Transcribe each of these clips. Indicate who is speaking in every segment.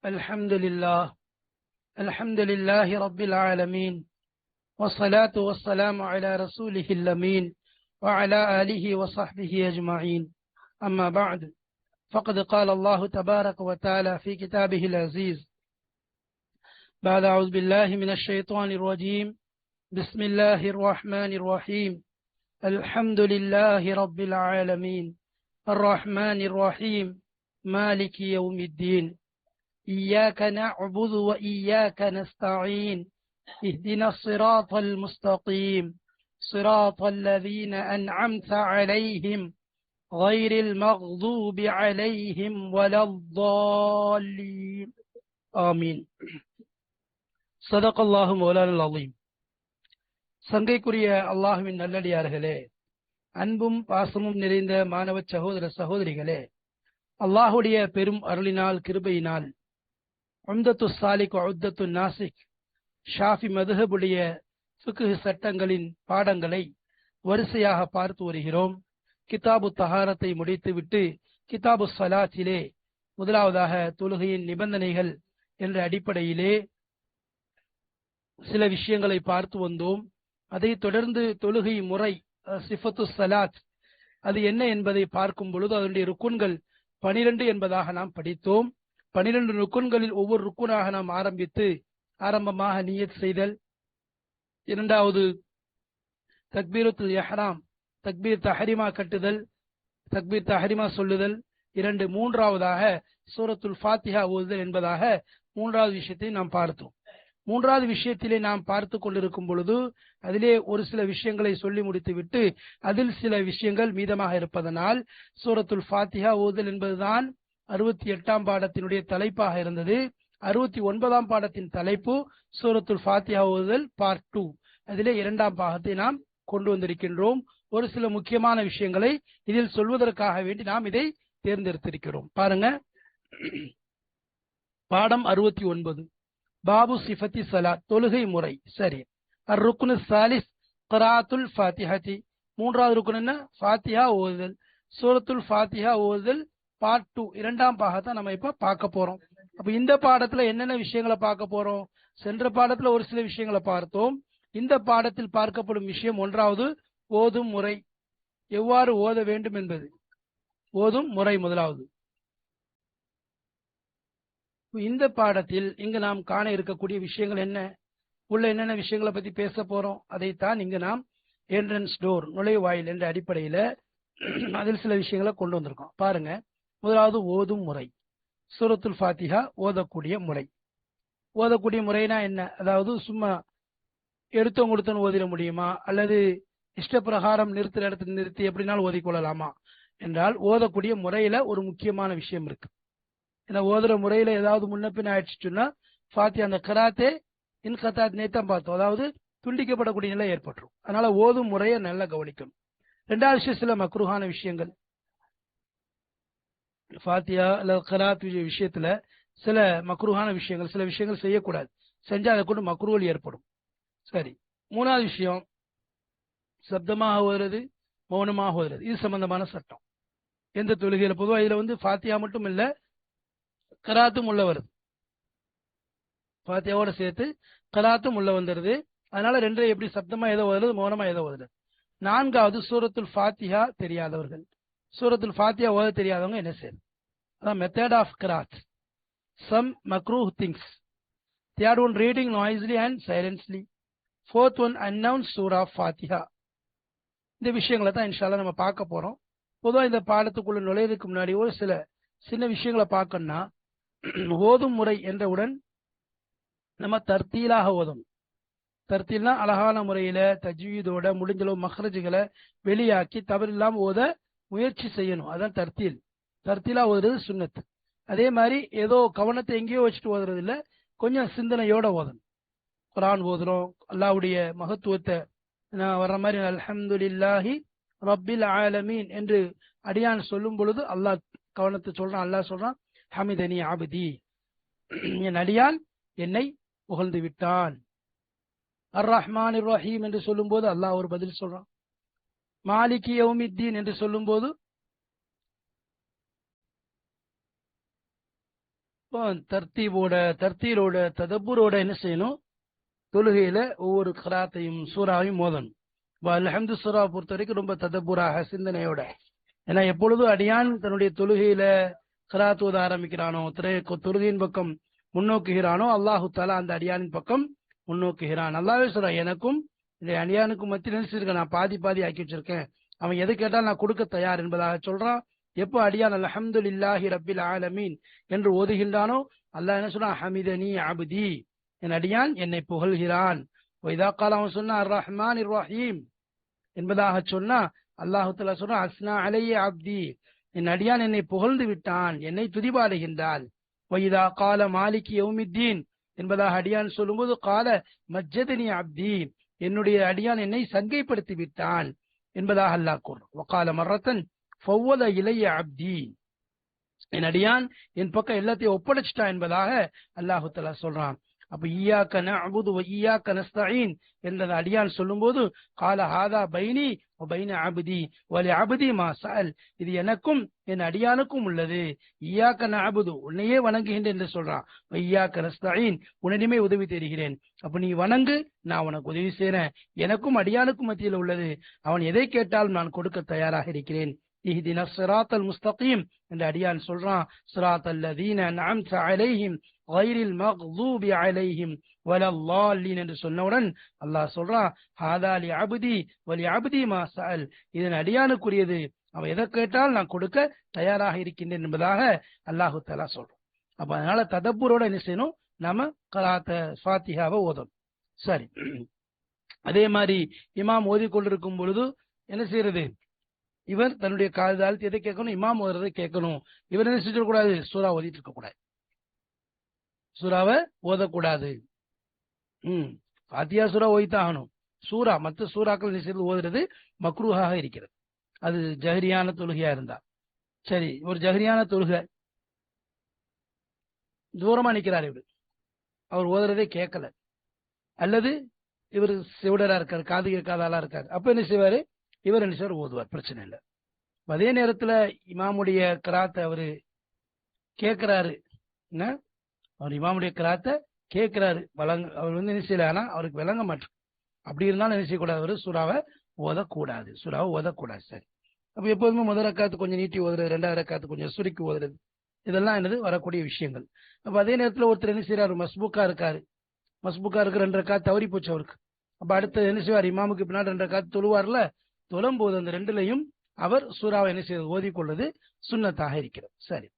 Speaker 1: الحمد لله رب العالمين، والصلاة والسلام على رسوله الأمين وعلى آله وصحبه أجمعين. أما بعد، فقد قال الله تبارك وتعالى في كتابه العزيز بعد أعوذ بالله من الشيطان الرجيم. بسم الله الرحمن الرحيم. الحمد لله رب العالمين الرحمن الرحيم مالك يوم الدين إياك نعبد وإياك نستعين اهدنا الصراط المستقيم صراط الذين أنعمت عليهم غير المغضوب عليهم ولا الضالين آمين. صدق الله مولانا العظيم. சங்கைக்குரிய அல்லாஹ்வின் நல்லடியார்களே, அன்பும் பாசமும் நிறைந்த மாணவ சகோதர சகோதரிகளே, அல்லாஹுடைய பெரும் அருளினால் கிருபையினால் உம்தத்து சாலிக் உத்தத்து நாசிக் ஷாஃபி மதுஹபுடைய ஃபிக்ஹ் சட்டங்களின் பாடங்களை வரிசையாக பார்த்து வருகிறோம். கிதாபு தஹாரத்தை முடித்துவிட்டு கிதாபு ஸலாத்திலே முதலாவதாக தொழுகையின் நிபந்தனைகள் என்ற அடிப்படையிலே சில விஷயங்களை பார்த்து வந்தோம். அதை தொடர்ந்து தொழுகை முறை சிஃபத்து ஸலாத் அது என்ன என்பதை பார்க்கும் பொழுது அதனுடைய ருக்குன்கள் 12 என்பதாக நாம் படித்தோம். 12 ருக்குன்களில் ஒவ்வொரு ருக்குனாக நாம் ஆரம்பமாக நியத் செய்தல், இரண்டாவது தக்பீரத்துல் இஹ்ராம் தக்பீர் தஹ்ரீமா கட்டுதல், தக்பீர் தஹ்ரீமா சொல்லுதல், மூன்றாவதாக சூரத்துல் ஃபாத்திஹா ஓதுதல் என்பதாக மூன்றாவது விஷயத்தை நாம் பார்த்தோம். மூன்றாவது விஷயத்திலே நாம் பார்த்து கொண்டிருக்கும் பொழுது அதிலே ஒரு சில விஷயங்களை சொல்லி முடித்துவிட்டு அதில் சில விஷயங்கள் மீதமாக இருப்பதனால் சூரத்துல் ஃபாத்திஹா ஓதுதல் என்பதுதான் 68ஆம் பாடத்தினுடைய தலைப்பாக இருந்தது. 69ஆம் பாடத்தின் தலைப்பு சூரத்துல் ஃபாத்திஹா ஓதுதல் பார்ட் 2. அதிலே 2ஆம் பாகத்தை நாம் கொண்டு வந்திருக்கின்றோம். ஒரு சில முக்கியமான விஷயங்களை இதில் சொல்வதற்காக வேண்டி நாம் இதை தேர்ந்தெடுத்திருக்கிறோம். பாருங்க, பாடம் 69, பாபு சிஃபத்தி ஸலாத், தொழுகை முறை. சரி, அர்-ருக்னு ஸாலிஸ் க்ராஅத்துல் ஃபாத்திஹதி, மூன்றாவது ருக்ன் என்ன? ஃபாத்திஹா ஓதுதல். சூரத்துல் ஃபாத்திஹா ஓதுதல் பார்ட் 2, 2ஆம் பாகத்தை நம்ம இப்ப பார்க்க போறோம். அப்ப இந்த பாடத்துல என்னென்ன விஷயங்களை பார்க்க போறோம்? சென்ற பாடத்துல ஒரு சில விஷயங்களை பார்த்தோம். இந்த பாடத்தில் பார்க்கப்படும் விஷயம் ஒன்றாவது ஓதும் முறை, எவ்வாறு ஓத வேண்டும் என்பது, ஓதும் முறை முதலாவது. இந்த பாடத்தில் இங்கு நாம் காண இருக்கக்கூடிய விஷயங்கள் என்ன, உள்ள என்னென்ன விஷயங்களை பத்தி பேச போறோம், அதைத்தான் இங்கு நாம் என்ட்ரன்ஸ் டோர், நுழைவாயில் என்ற அடிப்படையில அதில் சில விஷயங்களை கொண்டு வந்திருக்கோம். பாருங்க, முதலாவது ஓதும் முறை, சூரத்துல் ஃபாத்திஹா ஓதக்கூடிய முறை. ஓதக்கூடிய முறைனா என்ன? அதாவது சும்மா எடுத்தோம் கொடுத்தோன்னு ஓதிட முடியுமா, அல்லது இஷ்டப்பிரகாரம் நிறுத்துற இடத்துல நிறுத்தி எப்படினாலும் ஓதிக்கொள்ளலாமா என்றால், ஓதக்கூடிய முறையில ஒரு முக்கியமான விஷயம் இருக்கு. ஏன்னா ஓதுற முறையில ஏதாவது முன்ன பின்ன ஆயிடுச்சுன்னா ஃபாத்திஹா அந்த கராத்தே இன்கத்தாத் நேத்தான் பார்த்தோம், அதாவது துண்டிக்கப்படக்கூடிய நிலை ஏற்பட்டுரும். அதனால ஓதும் முறையை நல்லா கவனிக்கணும். ரெண்டாவது விஷயம், சில மக்ரூஹான விஷயங்கள் ஃபாத்திஹா அல்லது கராத் விஷயத்துல சில மக்ரூஹான விஷயங்கள், சில விஷயங்கள் செய்யக்கூடாது, செஞ்சா அதை கொண்டு மக்ரூஹ் ஏற்படும். சரி, மூணாவது விஷயம் சப்தமாக ஓதுறது, மௌனமாக ஓதுறது. இது சம்பந்தமான சட்டம் எந்த தொழுகையில பொதுவாக இதுல ஃபாத்திஹா மட்டும் இல்ல, கராத்தும் உள்ள வருது, ஃபாத்தியாவோட சேர்த்து கராத்தும் உள்ள வந்துருது. அதனால ரெண்டு எப்படி சப்தமா ஏதோ ஓதுறது, மௌனமா ஏதோ ஓதுறது. நான்காவது சூரத்துல் ஃபாத்திஹா தெரியாதவர்கள், சூரத்துல் ஃபாத்திஹா ஓத தெரியாதவங்க என்ன செய்யணும்? அதான் மெத்தட் ஆஃப் கராத். சம் மக்ரூஹ் things. Third one, reading noisily and silently. Fourth one, unknown surah Fatiha. இந்த விஷயங்களை தான் இன்ஷா அல்லாஹ் நம்ம பார்க்க போறோம். பொதுவாக இந்த பாடத்துக்குள்ள நுழையதுக்கு முன்னாடி ஒரு சில சின்ன விஷயங்களை பார்க்கணும்னா, ஓதும் முறை என்றவுடன் நம்ம தர்த்தீலாக ஓதணும். தர்த்தீல்னா அழகான முறையில தஜ்வீதோட முடிஞ்சளவு மஹ்ரஜுகளை வெளியாக்கி தவறில்லாம ஓத முயற்சி செய்யணும். அதான் தர்த்தீல். தர்த்தீலா ஓதுறது சுன்னத்து. அதே மாதிரி ஏதோ கவனத்தை எங்கேயோ வச்சுட்டு ஓதுறது இல்ல, கொஞ்சம் சிந்தனையோட ஓதணும். குர்ஆன் ஓதுறோம், அல்லாஹ்வுடைய மகத்துவத்தை வர்ற மாதிரி அல்ஹம்துலில்லாஹி ரப்பில் ஆலமீன் என்று அடியான் சொல்லும் பொழுது அல்லாஹ் கவனத்தை சொல்றான். அல்லாஹ் சொல்றான், ஹமிதனி ஆபிதி, என் அடியான் என்னை புகழ்ந்து விட்டான். அர் ரஹ்மான் ரஹீம் என்று சொல்லும் போது அல்லாஹ் ஒரு பதில் சொல்றான். மாலிகி யௌமித்தீன் என்று சொல்லும் போது தர்த்தீலோட ததப்புரோட என்ன செய்யணும், தொழுகையில ஒவ்வொரு கராத்தையும் சூறாவையும் மோதணும். அல்ஹம்து சூறா பொறுத்த வரைக்கும் ரொம்ப ததப்புராக சிந்தனையோட, ஏன்னா எப்பொழுதும் அடியான் தன்னுடைய தொழுகையில கராத் ஓத ஆரம்பிக்கிறானோ, தொழுகையின் பக்கம் முன்னோக்குகிறானோ, அல்லாஹு தாலா அந்த அடியானின் பக்கம் முன்னோக்குகிறான். அல்லாஹ்வே சொல்றான், எனக்கும் இந்த அடியானுக்கும் மத்தியில் நினைச்சிருக்கேன், நான் பாதி ஆக்கி வச்சிருக்கேன், அவன் எது கேட்டால் நான் கொடுக்க தயார் என்பதாக சொல்றான். எப்போ அடியான் அல்ஹம்துலில்லாஹி ரப்பில் ஆலமீன் என்று ஓதுகின்றானோ, அல்லாஹ் என்ன சொல்றான், ஹமிதனி அப்தி, என் அடியான் என்னை புகழ்கிறான். இதா கால அவன் சொன்னா அர் ரஹ்மான் இர் ரஹீம் என்பதாக சொன்னா, அல்லாஹு தஆலா சொல்றான், அஸ்னா அலைய அப்தி, என் அடியான் என்னை புகழ்ந்து விட்டான், என்னை துதிபாடுகின்றான். வைதா கால மாலிகி யௌமித்தீன் என்பதாக அடியான் சொல்லும்போது, கால மஜ்ஜதனி அப்தி, என்னுடைய அடியான் என்னை சங்கைப்படுத்தி விட்டான் என்பதாக அல்லாஹ் கூறுறான். வகால மர்ரத்தன் ஃபவ்வத இலைய அப்தி, என் அடியான் என் பக்கம் எல்லாத்தையும் ஒப்படைச்சிட்டான் என்பதாக அல்லாஹு தஆலா சொல்றான். அப்ப இய்யாக நஅபுது வ இய்யாக நஸ்தஈன் என்ற அடியான் சொல்லும்போது, கால ஹாதா பைனி வ பைன அப்தி வ லி அப்தி மா சஅல், இது எனக்கும் என் அடியானுக்கும் உள்ளது. இய்யாக நஅபுது, உன்னையே வணங்குகின்றேன் என்று சொல்றான். வ இய்யாக நஸ்தஈன், உன்னிடமே உதவி தேடுகிறேன். அப்ப நீ வணங்கு, நான் உனக்கு உதவி செய்றேன். எனக்கும் அடியானுக்கும் மத்தியில் உள்ளது, அவன் எதை கேட்டாலும் நான் கொடுக்க தயாராக இருக்கிறேன். இஹ்தின ஸிராத்தல் முஸ்தகீம் என்ற அடியான் சொல்றான். ஸிராத்தல் லதீன அன்அம்த அலைஹிம் கைரில் மக்தூபி அலைஹிம் வலல்லாலின் என்று சொன்னவுடன் அல்லாஹ் சொல்றான், ஹாதா லி அப்தி வ லி அப்தி மா சஅல், இதன் அடியானுக்குரியது, அவன் எதை கேட்டால் நான் கொடுக்க தயாராக இருக்கின்றேன் என்பதாக அல்லாஹு தஆலா சொல்றான். அப்ப அதனால ததப்புரோட என்ன செய்யணும், நாம கராத்த ஃபாத்திஹாவை ஓதணும். சரி, அதே மாதிரி இமாம் ஓதிக்கொண்டிருக்கும் பொழுது என்ன செய்யறது, இவர் தன்னுடைய காதால் எதை கேட்கணும், இமாம் ஓதுறதை கேட்கணும். இவர் என்ன செஞ்சிடக்கூடாது, சூறா ஓதிட்டு இருக்க கூடாது, சூறாவை ஓதக்கூடாது. ஃபாத்திஹா சூறா ஓதித்தான் ஆகணும். சூறா மற்ற சூறாக்கள் நிச்சயம் ஓதுறது மக்ரூஹாக இருக்கிறது, அது ஜஹரியான தொழுகையா இருந்தா. சரி, ஒரு ஜஹரியான தொழுகை, தூரமா நிக்கிறார் இவர், அவர் ஓதுறதே கேட்கல, அல்லது இவர் செவிடரா இருக்காரு, காது கேட்காதாலா இருக்காரு, அப்ப என்ன செய்வாரு, இவர் என்ன செய்வார், ஓதுவார், பிரச்சனை இல்லை. அதே நேரத்துல இமாமுடைய கிராத்தை அவரு கேட்கிறாரு, என்ன, அவர் இமாமுடைய கிராத்தை கேட்கிறாரு, அவர் என்ன செய்யல, ஆனா அவருக்கு விளங்க மாட்டேன், அப்படி இருந்தாலும் என்ன செய்யக்கூடாது, அவர் சூறாவை ஓதக்கூடாது, சூறாவை ஓதக்கூடாது. சரி, அப்ப எப்போதுமே முதல் ரக்காத்து கொஞ்சம் நீட்டி ஓதுறது, ரெண்டாவது ரக்காத்து கொஞ்சம் சுருக்கி ஓதுறது, இதெல்லாம் என்னது வரக்கூடிய விஷயங்கள். அப்ப அதே நேரத்தில் ஒருத்தர் என்ன செய்யறாரு, மஸ்பூக்கா இருக்காரு, மஸ்பூக்கா இருக்கு, 2 ரக்காத்து தவறி போச்சு அவருக்கு. அப்ப அடுத்து என்ன செய்வார், இமாமுக்கு பின்னாடி 2 ரக்காத்து தொழுவார்ல, தொழும் போது அந்த 2லையும் அவர் சூறாவை என்ன செய்வது, ஓதிக்கொள்வது சுன்னத்தாக இருக்கிறது. சரி,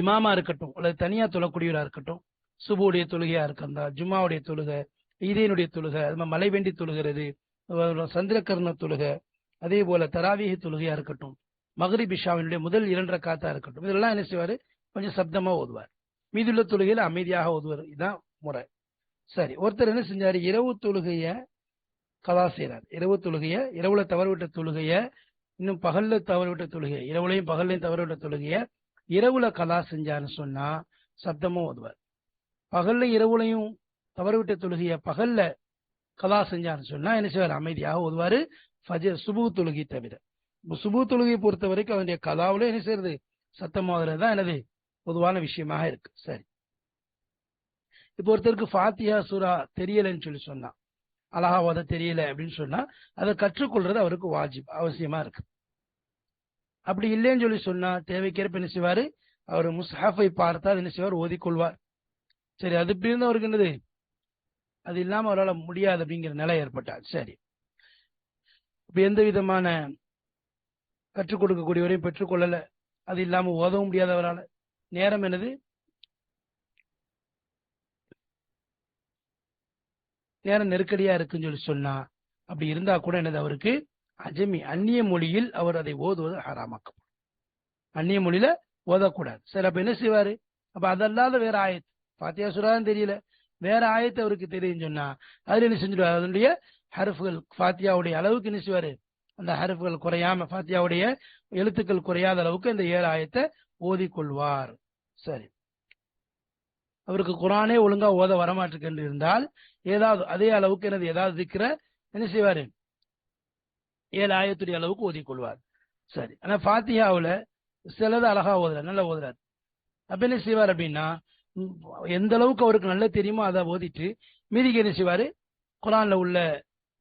Speaker 1: இமாமா இருக்கட்டும் அல்லது தனியா தொழக்கூடியவரா இருக்கட்டும், சுபுடைய தொழுகையா இருக்கா, ஜும்மாவுடைய தொழுகை, ஈதேனுடைய தொழுகை, அது மலை வேண்டி தொழுகிறது, சந்திரகர்ண தொழுகை, அதே போல தராவீஹ் தொழுகையா இருக்கட்டும், மக்ரிப் இஷாவினுடைய முதல் 2 ரக்காத்தா இருக்கட்டும், இதெல்லாம் என்ன செய்வாரு, கொஞ்சம் சப்தமா ஓதுவார். மீதுள்ள தொழுகையில அமைதியாக ஓதுவார், இதுதான் முறை. சரி, ஒருத்தர் என்ன செஞ்சாரு, இரவு தொழுகைய கலா செய்யறாரு, இரவு தொழுகைய, இரவுல தவறுவிட்ட தொழுகைய, இன்னும் பகல்ல தவறுவிட்ட தொழுகை, இரவுலையும் பகல்லையும் தவறுவிட்ட தொழுகைய இரவுல கலா செஞ்சாருன்னு சொன்னா சப்தமா ஓதுவார். பகல்ல இரவுலையும் தவறுவிட்ட தொழுகைய பகல்ல கலா செஞ்சாருன்னு சொன்னா என்ன செய்வார், அமைதியாக ஓதுவாரு, சுபு தொழுகை தவிர. சுபு தொழுகையை பொறுத்த வரைக்கும் அவனுடைய கலாவுல என்ன செய்யறது, சத்தமா ஓதுறதுதான் எனது பொதுவான விஷயமாக இருக்கு. சரி, இப்போ ஒருத்தருக்கு ஃபாத்திஹா சூரா தெரியலன்னு சொல்லி சொன்னா, அழகா ஓத தெரியல அப்படின்னு சொன்னா, அதை கற்றுக்கொள்றது அவருக்கு வாஜிப், அவசியமா இருக்கு. அப்படி இல்லைன்னு சொல்லி சொன்னா தேவைக்கேற்ப என்ன செய்வாரு, அவர் முஸ்ஹாஃபை பார்த்தா என்ன செய்வார், ஓதிக்கொள்வார். சரி, அது இப்படி இருந்தா அவருக்கு என்னது, அது இல்லாம அவரால் முடியாது அப்படிங்கிற நிலை ஏற்பட்டார். சரி, இப்ப எந்த விதமான கற்றுக் கொடுக்கக்கூடியவரையும் பெற்றுக்கொள்ளல, அது இல்லாம ஓதவும் முடியாதவரால், நேரம் என்னது, நேரம் நெருக்கடியா இருக்குன்னு சொல்லி சொன்னா, அப்படி இருந்தா கூட என்னது, அவருக்கு அஜமி அந்நிய மொழியில் அவர் அதை ஓதுவது ஹராமாக்கப்படும், அந்நிய மொழியில ஓதக்கூடாது. சரி, அப்ப என்ன செய்வாரு, அப்ப அதல்லாத வேற ஆயத்து, ஃபாத்திஹா சூரா தெரியல, வேற ஆயத்து அவருக்கு தெரியும் சொன்னா அதுல என்ன செஞ்சிடுவார், அதனுடைய ஹர்ஃப்கள் ஃபாத்தியாவுடைய அளவுக்கு என்ன செய்வாரு, அந்த ஹர்ஃப்கள் குறையாம, ஃபாத்தியாவுடைய எழுத்துக்கள் குறையாத அளவுக்கு அந்த 7 ஆயத்தை ஓதிக்கொள்வார். சரி, அவருக்கு குரானே ஒழுங்கா ஓத வரமாட்டிருக்கு இருந்தால் ஏதாவது அதே அளவுக்கு என்னது ஏதாவது இருக்கிற என்ன செய்வாரு, 7 ஆயத்துடைய அளவுக்கு ஓதிக்கொள்வார். சரி, ஆனா ஃபாத்திஹாவுல சிலது அழகா ஓதுறாரு, நல்லா ஓதுறாரு, அப்ப என்ன செய்வார் அப்படின்னா, எந்த அளவுக்கு அவருக்கு நல்லா தெரியுமோ அதை ஓதிட்டு மீதிக்கு என்ன செய்வாரு, குரான்ல உள்ள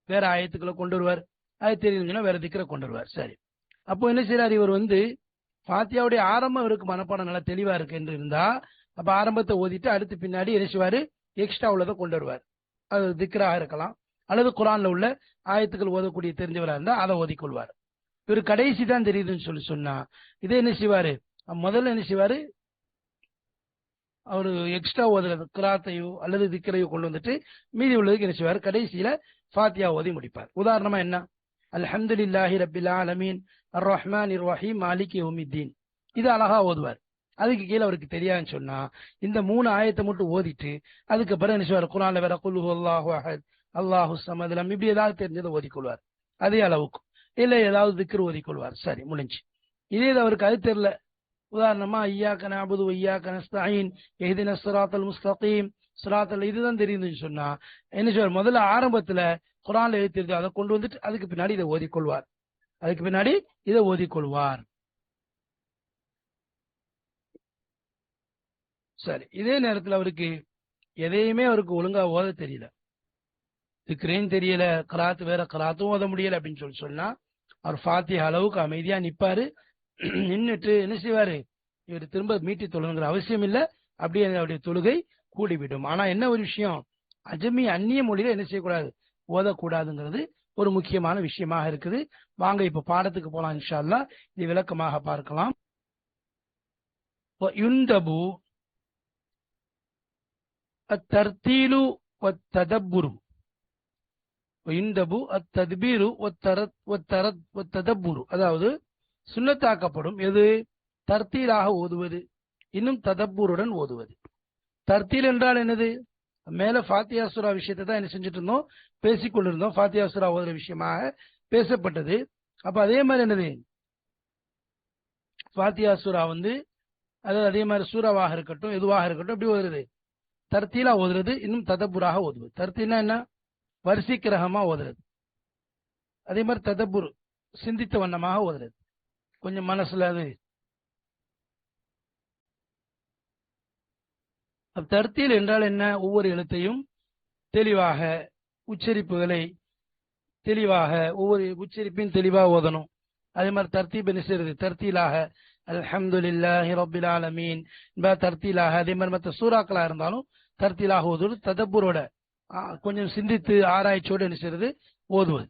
Speaker 1: வேற ஆயத்துக்களை கொண்டு வருவார். அது தெரியுதுன்னா வேற திக்கரை கொண்டு வருவார். சரி, அப்போ என்ன செய்யறாரு, இவர் ஃபாத்தியாவுடைய ஆரம்பம் இவருக்கு மனப்பாடம் நல்லா தெளிவா இருக்கு என்று இருந்தா, அப்ப ஆரம்பத்தை ஓதிட்டு அடுத்து பின்னாடி என்ன செய்வாரு, எக்ஸ்ட்ரா உள்ளதை கொண்டு வருவார். அது திக்ராக இருக்கலாம், அல்லது குரான்ல உள்ள ஆயத்துக்கள் ஓதக்கூடிய தெரிஞ்சவராக இருந்தா அதை ஓதிக்கொள்வார். இவர் கடைசி தான் தெரியுதுன்னு சொன்னா இதே என்ன செய்வாரு, முதல்ல என்ன செய்வாரு, அவரு எக்ஸ்ட்ரா ஓதுறது கிராத்தையோ அல்லது திக்கரையோ கொண்டு வந்துட்டு மீதி உள்ளதுக்கு என்ன செய்வார், கடைசியில ஃபாத்தியா ஓதி முடிப்பார். உதாரணமா என்ன, அல்ஹம்துலில்லாஹி ரப்பில் ஆலமீன் அர் ரஹ்மானிர் ரஹீம் மாலிகி யௌமித்தீன், இது அழகா ஓதுவார். அதுக்கு கீழே அவருக்கு தெரியாதுன்னு சொன்னா இந்த 3 ஆயத்தை மட்டும் ஓதிட்டு அதுக்கப்புறம் என்ன செய்வார், குர்ஆன்ல வேற குல் ஹுவல்லாஹு அஹத் அல்லாஹு ஸமத் லம் இப்படி ஏதாவது தெரிஞ்சதை ஓதிக்கொள்வார். அதே அளவுக்கு இல்ல ஏதாவது திக்ர் ஓதிக்கொள்வார். சரி, முடிஞ்சு. இதே அவருக்கு அது தெரியல, உதாரணமா ஐயாக்க நஅபுது வையாக்க நஸ்தஈன் இஹ்தினஸ் ஸிராத்தல் முஸ்தகீம் ஸிராத்தல் இதுதான் தெரியுதுன்னு சொன்னா என்ன செய்வார், முதல்ல ஆரம்பத்துல குர்ஆன்ல எது தெரியுதோ அதை கொண்டு வந்துட்டு அதுக்கு பின்னாடி இதை ஓதிக்கொள்வார். சரி, இதே நேரத்தில் அவருக்கு எதையுமே அவருக்கு ஒழுங்கா ஓத தெரியல, திக்ரேன் தெரியல, கராத்து வேற கராத்தும் ஓத முடியல அப்படின்னு சொன்னா அவர் ஃபாத்திஹா அளவுக்கு அமைதியா நிப்பாரு. நின்றுட்டு என்ன செய்வாரு, இவர் திரும்ப மீட்டி தொழுங்கிற அவசியம் இல்லை, அப்படியே அவருடைய தொழுகை கூடிவிடும். ஆனா என்ன ஒரு விஷயம், அஜமி அந்நிய மொழியில என்ன செய்யக்கூடாது, ஓதக்கூடாதுங்கிறது ஒரு முக்கியமான விஷயமாக இருக்குது. வாங்க இப்ப பாடத்துக்கு போலாம் இன்ஷா அல்லாஹ், இது விளக்கமாக பார்க்கலாம். யுந்தபு الترتيل والتدبر ويندب التدبير والتدبر, அதாவது சுன்னத்தாக்கப்படும் எது, தர்த்தீலாக ஓதுவது, இன்னும் ததப்புருடன் ஓதுவது. தர்த்தீல் என்றால் என்னது, மேல ஃபாத்தியா சூரா விஷயத்தை தான் என்ன செஞ்சுட்டு இருந்தோம், பேசிக்கொண்டிருந்தோம். ஃபாத்தியா சூரா ஓதுற விஷயமாக பேசப்பட்டது. அப்ப அதே மாதிரி என்னது, ஃபாத்தியா சூரா அதாவது அதே மாதிரி சூறாவாக இருக்கட்டும் எதுவாக இருக்கட்டும் எப்படி ஓதுறது, தர்த்தீலா ஓதுறது, இன்னும் ததப்புராக ஓதுவது. தர்த்தீல்னா என்ன, வரிசைக்கிரகமா ஓதுறது. அதே மாதிரி ததப்புர் சிந்தித்த வண்ணமாக ஓதுறது, கொஞ்சம் மனசுல அது. தர்த்தீல் என்றால் என்ன, ஒவ்வொரு எழுத்தையும் தெளிவாக உச்சரிப்புகளை தெளிவாக ஒவ்வொரு உச்சரிப்பையும் தெளிவாக ஓதணும். அதே மாதிரி தர்த்தீப் என்ன செய்யறது, தர்த்தீலாக அல்ஹம்துலில்லாஹி ரப்பில் ஆலமீன் தர்த்தீலாக. அதே மாதிரி மற்ற சூறாக்களா இருந்தாலும் தர்த்தீலாக ஓதுவது, ததப்புரோட கொஞ்சம் சிந்தித்து ஆராய்ச்சியோடு என்ன செய்யறது, ஓதுவது.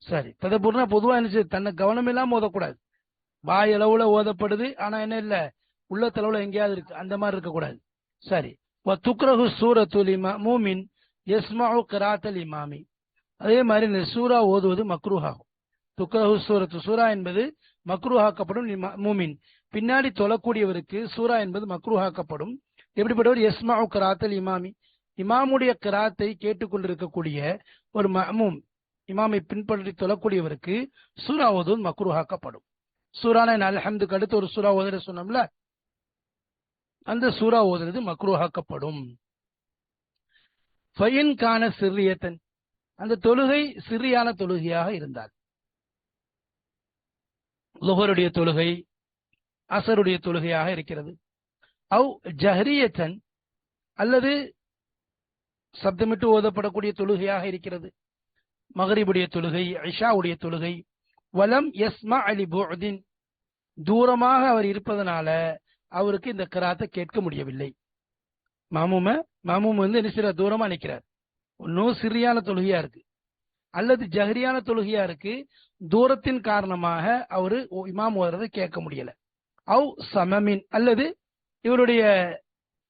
Speaker 1: சரி, ததப்புர்னா பொதுவா என்ன செய்யுது, தன்னை கவனம் இல்லாம ஓதக்கூடாது. வாய் அளவுல ஓதப்படுது, ஆனா என்ன இல்ல உள்ளத்தளவுல எங்கேயாவது இருக்கு, அந்த மாதிரி இருக்கக்கூடாது. சரி, துக்ரஹு சூரத்துல் மூமின் யஸ்மஉ கிராத்தல் இமாமி, அதே மாதிரி இந்த சூரா ஓதுவது மக்ரூஹாகும். துக்ரஹு சூரத்து, சூரா என்பது மக்ரூஹாக்கப்படும். மூமின் பின்னாடி தொழக்கூடியவருக்கு சூரா என்பது மக்ரூஹாக்கப்படும். எப்படிப்பட்டவர், யஸ்மஉ கிராத்தல் இமாமி, இமாமுடைய கிராத்தை கேட்டுக்கொண்டிருக்கக்கூடிய ஒரு மஅமூம், இமாமை பின்பற்றி தொழக்கூடியவருக்கு சூரா ஓதுவது மக்ரூஹாக்கப்படும். சூரான அல்ஹம்துக்கு அடுத்து ஒரு சூரா ஓதுற சொன்னோம்ல, அந்த சூரா ஓதுறது மக்ரூஹாக்கப்படும். ஃபயின் கான சிர்ரியத்தன், அந்த தொழுகை சிறியான தொழுகையாக இருந்தால், லுஹருடைய தொழுகை அசருடைய தொழுகையாக இருக்கிறது, அவ் ஜஹரியத்தன் அல்லது சப்தமிட்டு ஓதப்படக்கூடிய தொழுகையாக இருக்கிறது, மகரிபுடைய தொழுகை இஷாவுடைய தொழுகை, வலம் யஸ்மா அலி புஅதின், தூரமாக அவர் இருப்பதனால அவருக்கு இந்த கிராத்தை கேட்க முடியவில்லை. மாமூம் என்ன செய்யற, தூரமா நிற்கிறார், ஒன்னும் சிறியான தொழுகையா இருக்கு அல்லது ஜஹரியான தொழுகையா இருக்கு, தூரத்தின் காரணமாக அவரு இமாம் ஓதுறதை கேட்க முடியல. அவ் சமமின், அல்லது இவருடைய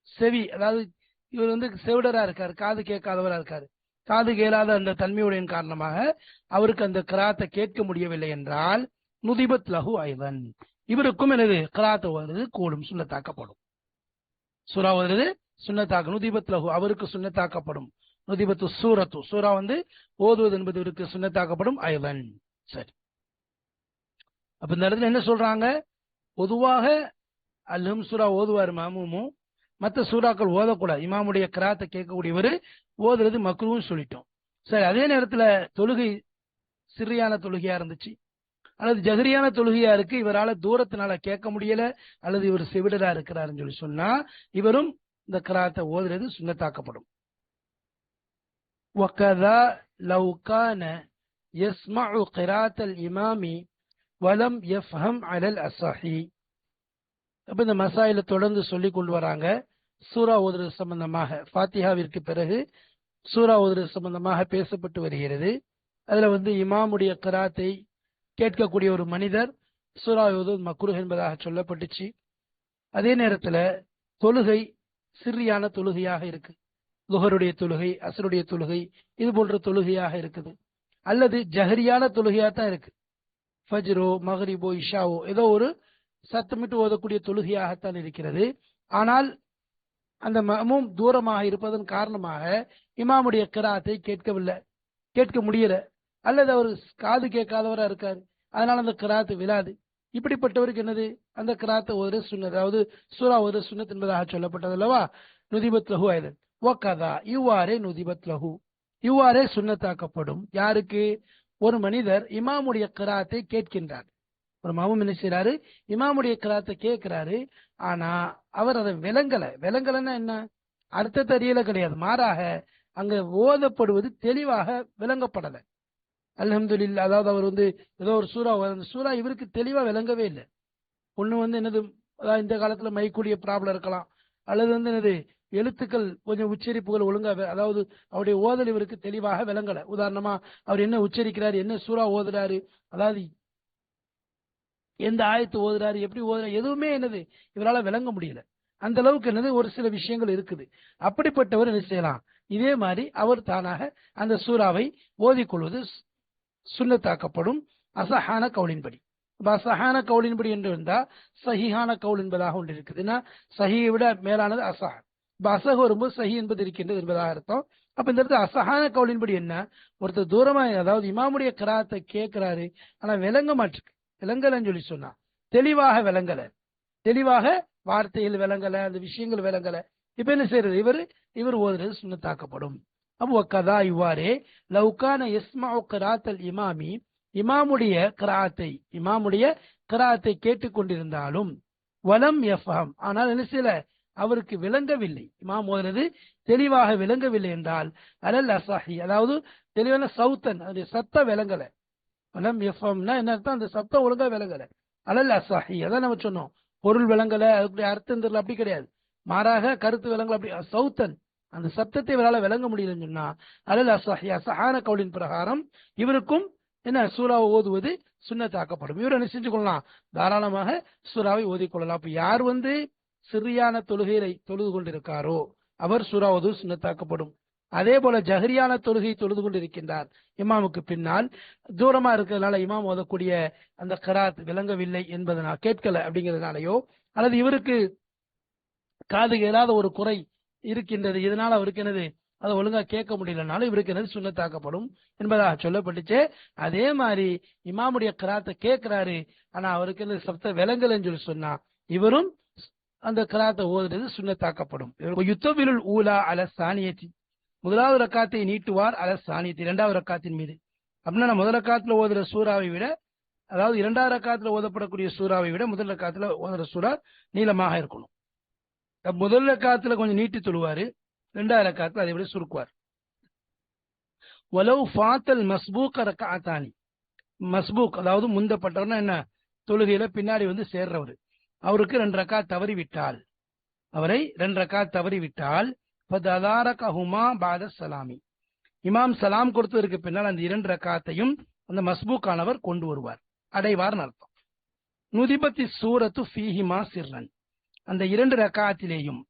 Speaker 1: செவி, அதாவது இவர் செவிடரா இருக்காரு, காது கேட்காதவரா இருக்காரு, காது கேளாத அந்த தன்மையுடைய காரணமாக அவருக்கு அந்த கிராத்தை கேட்க முடியவில்லை என்றால் நுதிபத் லஹு ஐதன், இவருக்கும் எனது கிராத்தை ஓதுறது கூடும், சுன்னத்தாக்கப்படும். சூரா ஓதுறது சுன்னத்தாக்க, நுதிபத் லஹு அவருக்கு சுன்னத்தாக்கப்படும். நுதிபத்து சூரத்து, சூரா ஓதுவது என்பது இவருக்கு சுன்னத்தாக்கப்படும் ஐதன். சரி, அப்ப இந்த இடத்துல என்ன சொல்றாங்க, பொதுவாக அல்ஹம் சூரா ஓதுவார் மாமூமும், மற்ற சூறாக்கள் ஓதக்கூடாது, இமாமுடைய கிராத்தை கேட்கக்கூடியவர் ஓதுறது மக்ரூன்னு சொல்லிட்டோம். சரி, அதே நேரத்தில் தொழுகை சிறியான தொழுகையா இருந்துச்சு, அல்லது ஜஹரியான தொழுகையா இருக்கு, இவரால தூரத்தினால கேட்க முடியல, அல்லது இவர் செவிடரா இருக்கிறாருன்னு சொல்லி சொன்னா இவரும் இந்த கிராத்தை ஓதுறது சுன்னத்தாக்கப்படும். وَكَذَا لَوْ كَانَ يَسْمَعُ قِرَاءَةَ الْإِمَامِ وَلَمْ يَفْهَمْ عَلَى الْأَصَحِّ. அப்ப இந்த மசாயில தொடர்ந்து சொல்லி கொண்டு வராங்க. சூரா ஓதுறது சம்பந்தமாக ஃபாத்திஹாவிற்கு பிறகு சூரா ஓதுறது சம்பந்தமாக பேசப்பட்டு வருகிறது. அதுல இமாமுடைய கிராத்தை கேட்கக்கூடிய ஒரு மனிதர் சூரா ஓதுவது மக்ரூஹ் என்பதாக சொல்லப்பட்டுச்சு. அதே நேரத்துல தொழுகை சிறியான தொழுகையாக இருக்கு, லுஹருடைய தொழுகை, அஸ்ருடைய தொழுகை, இது போன்ற தொழுகையாக இருக்குது, அல்லது ஜஹரியான தொழுகையா தான் இருக்கு, ஃபஜ்ரோ மக்ரிபோ இஷாவோ ஏதோ ஒரு சத்தமிட்டு ஓதக்கூடிய தொழுகையாகத்தான் இருக்கிறது. ஆனால் அந்த மஅமூம் தூரமாக இருப்பதன் காரணமாக இமாமுடைய கிராத்தை கேட்கவில்லை, கேட்க முடியல, அல்லது அவர் காது கேட்காதவரா இருக்காரு, அதனால அந்த கிராத்து விழாது. இப்படிப்பட்டவருக்கு என்னது, அந்த கிராத்தை ஓதுற சுன்னத், அதாவது சூரா ஓதுற சுன்னத் என்பதாக சொல்லப்பட்டது அல்லவா. நுதிபத் லஹு ஐதன் வகதா, இவ்வாறே நுதிபத் லஹு, இவ்வாறே சுன்னத்தாக்கப்படும். யாருக்கு? ஒரு மனிதர் இமாமுடைய கிராத்தை கேட்கின்றார். ஒரு மாமும் என்ன செய்யறாரு, இமாமுடைய கிராத்தை கேட்கிறாரு, ஆனா அவர் அதை விளங்கலன்னா என்ன அர்த்தத்தை அறியல கிடையாது, மாறாக அங்க ஓதப்படுவது தெளிவாக விளங்கப்படலை. அல்ஹம்துலில்லாஹ், அதாவது அவர் ஏதோ ஒரு சூறா, அந்த சூறா இவருக்கு தெளிவா விளங்கவே இல்லை. ஒண்ணு என்னது, அதாவது இந்த காலத்துல மைக்கூடிய ப்ராப்ளம் இருக்கலாம், அல்லது என்னது எழுத்துக்கள் கொஞ்சம் உச்சரிப்புகள் ஒழுங்கா, அதாவது அவருடைய ஓதல் இவருக்கு தெளிவாக விளங்கல. உதாரணமா அவர் என்ன உச்சரிக்கிறாரு, என்ன சூறா ஓதுறாரு, அதாவது எந்த ஆயத்து ஓதுறாரு, எப்படி ஓதுறாரு, எதுவுமே என்னது இவரால் விளங்க முடியல. அந்த அளவுக்கு என்னது ஒரு சில விஷயங்கள் இருக்குது. அப்படிப்பட்டவர் என்ன செய்யலாம், இதே மாதிரி அவர் தானாக அந்த சூறாவை ஓதிக்கொள்வது சுன்னத்தாக்கப்படும் அசஹான கவுலின்படி. அசஹான கவுலின்படி என்று இருந்தா சஹிஹான கவுல் என்பதாக ஒன்று இருக்குதுன்னா, சஹியை விட மேலானது அசஹ். அசஹ் வரும்போது சஹி என்பது இருக்கின்றது என்பதாக அர்த்தம். அப்ப இந்த இடத்துல அசஹான கவுலின்படி என்ன, ஒருத்தர் தூரமா, அதாவது இமாமுடைய கிராத்தை கேட்கிறாரு, ஆனா விளங்கலன்னு சொல்லி சொன்னா, தெளிவாக விளங்கல, தெளிவாக வார்த்தைகள் விளங்கல, அந்த விஷயங்கள் விளங்கல, இப்ப என்ன செய்யறது, இவர் ஓதுறது சுன்னத்தாக்கப்படும். அப்போ கதா இவ்வாறே லவ்கான யஸ்மஉ கிராத்தல் இமாமி, இமாமுடைய கிராத்தை கேட்டுக்கொண்டிருந்தாலும், வலம் யஃபஹம், ஆனால் என்ன செய்யல, அவருக்கு விளங்கவில்லை, இமாம் ஓதுறது தெளிவாக விளங்கவில்லை என்றால், அலல் அஸஹி, அதாவது தெளிவான சவுத்தன், அது சத்தம் விளங்கல, வலம் யஃபஹம்னா என்ன அர்த்தம், அந்த சத்தம் ஒழுங்கா விளங்கல, அலல் அஸஹி, அதான் நம்ம சொன்னோம், பொருள் விளங்கல, அதுக்குடைய அர்த்தம் தெரியல, அப்படி கிடையாது, மாறாக கருத்து விளங்கல, அப்படி சவுத்தன், அந்த சப்தத்தை இவரால் விளங்க முடியலன்னு சொன்னா, அலல் அஸஹி, அஸஹான கவுலின் பிரகாரம் இவருக்கும் என்ன சூறாவை ஓதுவது சுன்னத்தாக்கப்படும். இவர் என்ன செஞ்சு கொள்ளலாம், தாராளமாக சூறாவை ஓதிக்கொள்ளலாம். அப்ப யார் சிறியான தொழுகையை தொழுது கொண்டிருக்காரோ அவர் சூறா ஓதுவது சுன்னத்தாக்கப்படும். அதே போல ஜஹரியான தொழுகை தொழுது கொண்டிருக்கின்றார், இமாமுக்கு பின்னால் தூரமா இருக்கிறதுனால இமாம் ஓதக்கூடிய அந்த கராத் விளங்கவில்லை என்பதனால், கேட்கல அப்படிங்கிறதுனாலயோ, அல்லது இவருக்கு காது கேளாத ஒரு குறை இருக்கின்றது, இதனால அவருக்கு என்னது அதை ஒழுங்கா கேட்க முடியலனாலும் இவருக்கு என்னது சுன்னத்தாக்கப்படும் என்பதாக சொல்லப்பட்டுச்சு. அதே மாதிரி இமாமுடைய கிராத்தை கேட்கிறாரு, ஆனா அவருக்கு என்ன சப்த விளங்கலன்னு சொல்லி சொன்னா இவரும் அந்த கிராத்தை ஓதுறது சுன்னத்தாக்கப்படும். யுத்தபிலுல் ஊலா அல சானியத்தி, முதலாவது ரக்காத்தை நீட்டுவார் அல சானியத்தி, இரண்டாவது ரக்காத்தின் மீது. அப்படின்னா முதல் ரக்காத்துல ஓதுற சூறாவை விட, அதாவது இரண்டாவது ரக்காத்துல ஓதப்படக்கூடிய சூறாவை விட முதல் ரக்காத்துல ஓதுற சூறா நீளமாக இருக்கணும். முதல் ரக்காத்துல கொஞ்சம் நீட்டி தொழுவாரு, இரண்டாவது ரக்காத்துல அதை விட சுருக்குவார். வலவ் ஃபாத்தல் மஸ்பூக் ரக்காத்தானி, மஸ்பூக் அதாவது முந்தப்பட்டவர்னா என்ன, தொழுகையில பின்னாடி சேர்றவர், அவருக்கு 2 ரக்காத் தவறிவிட்டால், அவரை 2 ரக்காத் தவறிவிட்டால் ஃபதலாரகஹுமா பாத ஸலாமி, இமாம் சலாம் கொடுத்ததற்கு பின்னால் அந்த 2 ரக்காத்தையும் அந்த மஸ்பூக்கானவர் கொண்டு வருவார், அடைவார் அர்த்தம். நுதிபத்தி சூரத்து ஃபீஹிமா சிர்ரன், அந்த 2 ரக்காத்திலேயும்